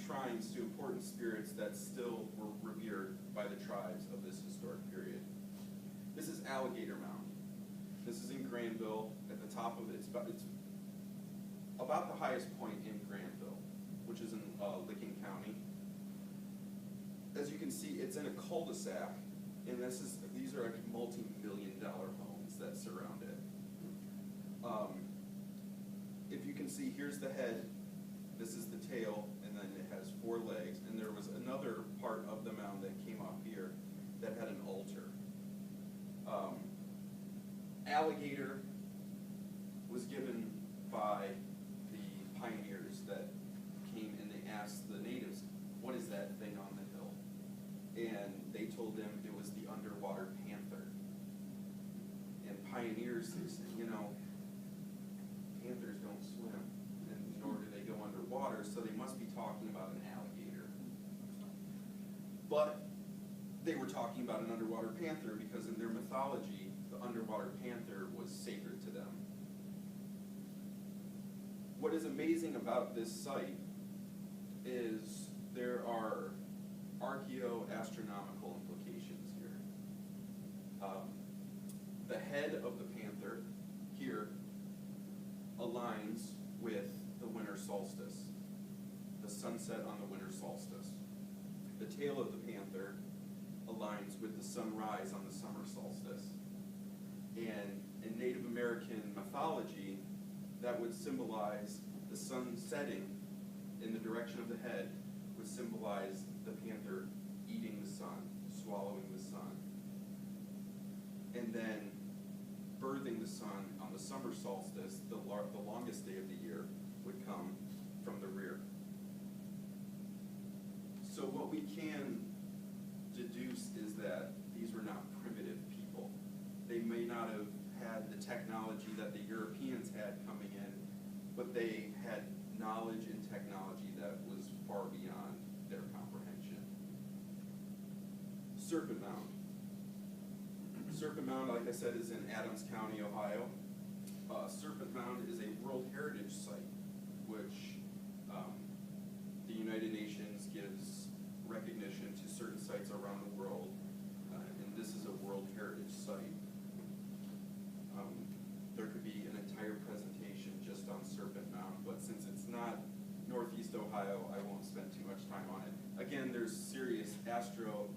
shrines to important spirits that still were revered by the tribes of this historic period. This is Alligator Mound. This is in Granville. At the top of it, it's about the highest point in Granville, which is in Licking County. As you can see, it's in a cul-de-sac, and these are like multi-million-dollar homes that surround it. If you can see, here's the head, this is the tail, and then it has 4 legs, and there was another part of the mound that came off here that had an altar. Alligator was given by the pioneers that came and they asked the natives, what is that thing on the hill? And they told them it was the underwater panther. And pioneers, they said, you know, panthers don't swim, and nor do they go underwater, so they must be talking about an alligator. But they were talking about an underwater panther because in their mythology, the underwater panther was sacred to them. What is amazing about this site is there are archaeoastronomical implications here. The head of the panther here aligns with the winter solstice, the sunset on the winter solstice. The tail of the panther aligns with the sunrise on the summer solstice. And in Native American mythology, that would symbolize the sun setting in the direction of the head would symbolize the panther eating the sun, swallowing the sun. And then birthing the sun on the summer solstice, the longest day of the year, would come from the rear. So what we can deduce is that these were not primitive people. They may not have had the technology that the Europeans had coming in, but they had knowledge and technology that was far beyond their comprehension. Serpent Mound. Serpent Mound, like I said, is in Adams County, Ohio. Serpent Mound is a World Heritage Site, which the United Nations gives recognition to certain sites around the world, and this is a World Heritage Site. There could be an entire presentation just on Serpent Mound, but since it's not Northeast Ohio, I won't spend too much time on it. Again, there's serious astronomical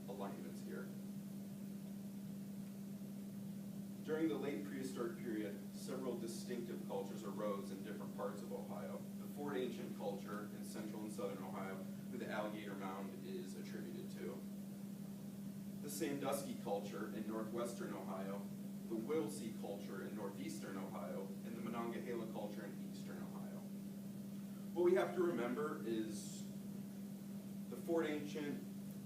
alignments here. During the late prehistoric period, several distinctive cultures arose in different parts of Ohio. The Fort Ancient culture in central and southern Ohio, who the Alligator Mound is attributed to. The Sandusky culture in northwestern Ohio, the Whittlesey culture in northeastern Ohio, and the Monongahela culture in eastern Ohio. What we have to remember is the Fort Ancient,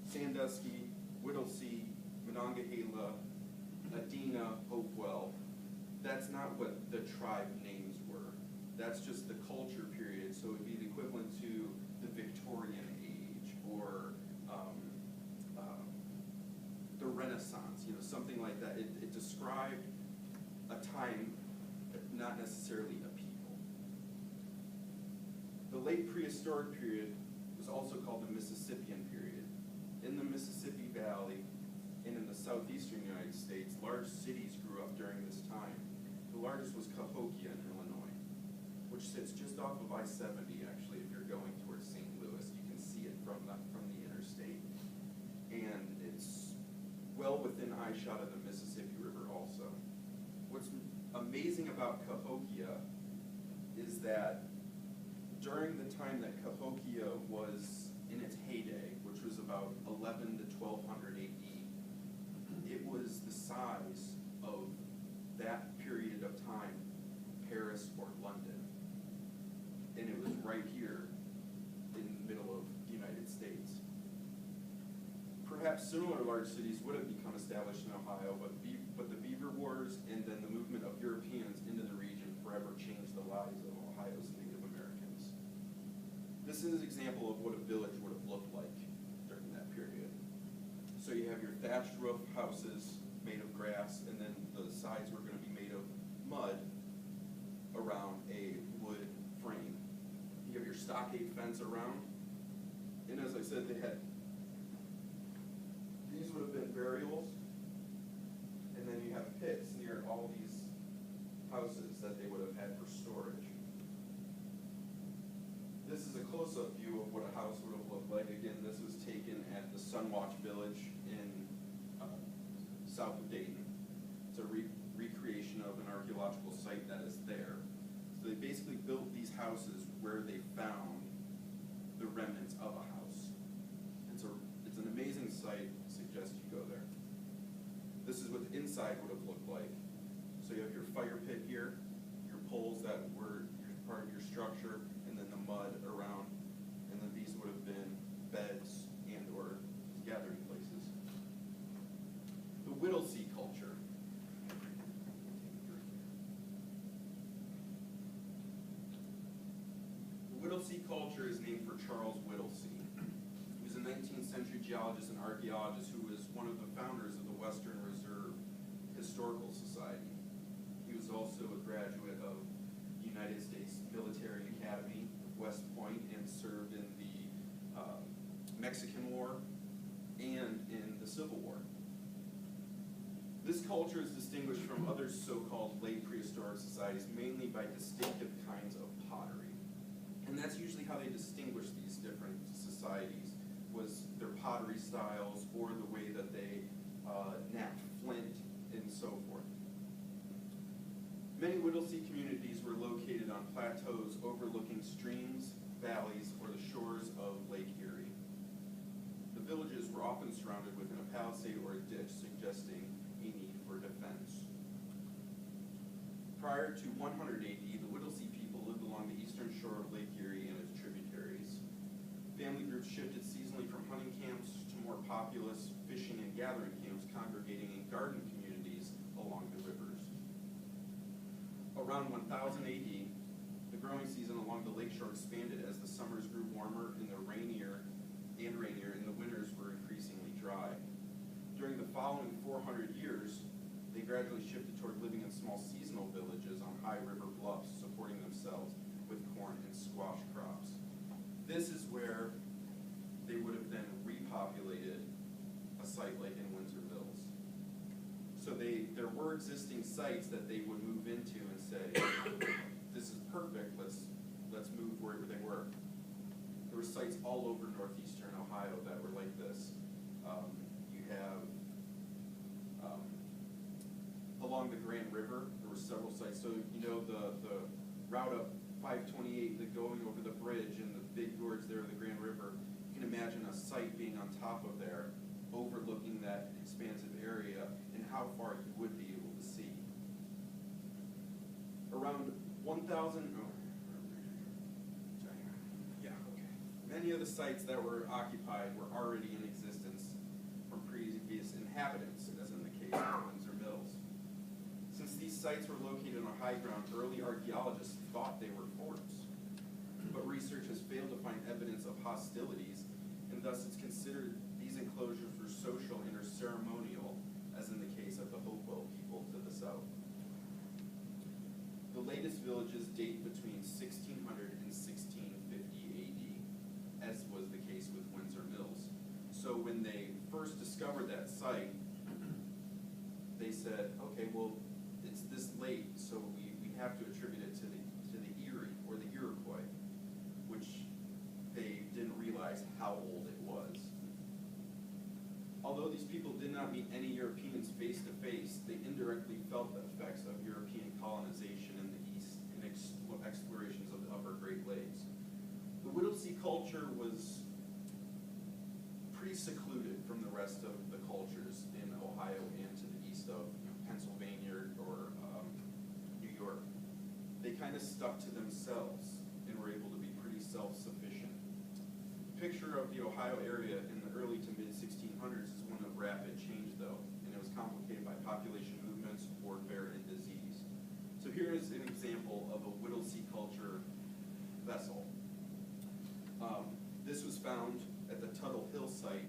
Sandusky, Whittlesey, Monongahela, Adena, Hopewell, that's not what the tribe names were. That's just the culture period, so it would be the equivalent to the Victorian age or the Renaissance, something like that. It described a time, not necessarily a people. The late prehistoric period was also called the Mississippian period. In the Mississippi Valley and in the southeastern United States, large cities grew up during this time. The largest was Cahokia in Illinois, which sits just off of I-70, actually. If you're going towards St. Louis, you can see it from the interstate. And it's well within eyeshot of the Mississippi River also. What's amazing about Cahokia is that during the time that Cahokia was in its heyday, which was about 11 to 1200 AD, it was the size of that period of time, Paris or London. And it was right here in the middle of the United States. Perhaps similar large cities would have become established in Ohio, but the Beaver Wars and then the movement of Europeans into the region forever changed the lives of Ohio's Native Americans. This is an example of what a village would have looked like during that period. So you have your thatched roof houses made of grass, and then the sides were going to be made of mud around a wood frame. stockade fence around. And as I said, these would have been burials, and then you have pits near all these houses that they would have had for storage. This is a close-up view of what a house would have looked like. Again, this was taken at the Sunwatch Village in south of Dayton. It's a recreation of an archaeological site that is there. So they basically built these houses where they found the remnants of a house. It's an amazing site. I suggest you go there. This is what the inside would have looked like. So you have your fire pit here, your poles that were part of your structure, and then the mud around, and then these would have been beds and or gathering places. The Whittlesey culture. The Whittlesey culture is named for Charles Whittlesey. He was a 19th century geologist and archaeologist who was one of the founders of the Western Reserve Historical Society. He was also a graduate of the United States Military Academy of West Point and served in the Mexican War and in the Civil War. This culture is distinguished from other so-called late prehistoric societies mainly by distinctive kinds of pottery. And that's usually how they distinguish these different societies, was their pottery styles or the way that they knapped flint and so forth. Many Whittlesey communities were located on plateaus overlooking streams, valleys, or the shores of Lake Erie. The villages were often surrounded within a palisade or a ditch, suggesting a need for defense. Prior to 100 AD, the Whittlesey people lived along the eastern shore of Lake Erie and its tributaries. Family groups shifted seasonally from hunting camps to more populous fishing and gathering camps, congregating in garden communities along the rivers. Around 1000 AD, the growing season along the lakeshore expanded as the summers grew warmer and rainier, and the winters were increasingly dry. During the following 400 years, they gradually shifted toward living in small seasonal villages on high river bluffs, supporting themselves with corn and squash crops. This is where they would have then repopulated a site like in Windsor Mills. So there were existing sites that they would move into and say, this is perfect, let's move wherever they were. There were sites all over northeastern Ohio that were like this. You have along the Grand River, there were several sites. So you know the route up 528, the going over the bridge and the big gorge there of the Grand River. You can imagine a site being on top of there, overlooking that expansive area, and how far you would be able to see. Around 1,000. Many of the sites that were occupied were already in existence from previous inhabitants, as in the case of Windsor Mills. Since these sites were located on high ground, early archaeologists thought they were forts. But research has failed to find evidence of hostilities, and thus it's considered these enclosures were social and or ceremonial, as in the case of the Hopewell people to the south. The latest villages date between 1600 and 1650 AD, as was the case with Windsor Mills. So when they first discovered that site, they said, okay, well, it's this late, so we have to attribute it to the Erie or the Iroquois, which they didn't realize how old it was. Although these people did not meet any Europeans face to face, they indirectly felt the effects of European colonization in the East and explorations of the upper Great Lakes. The Whittlesey culture was pretty secluded from the rest of the cultures in Ohio and to the east of Pennsylvania or New York. They kind of stuck to themselves and were able to be pretty self-sufficient. The picture of the Ohio area in the early to mid-1600s is one of rapid change, though, and it was complicated by population movements, warfare, and disease. So here is an example of a Whittlesey culture vessel. This was found at the Tuttle Hill site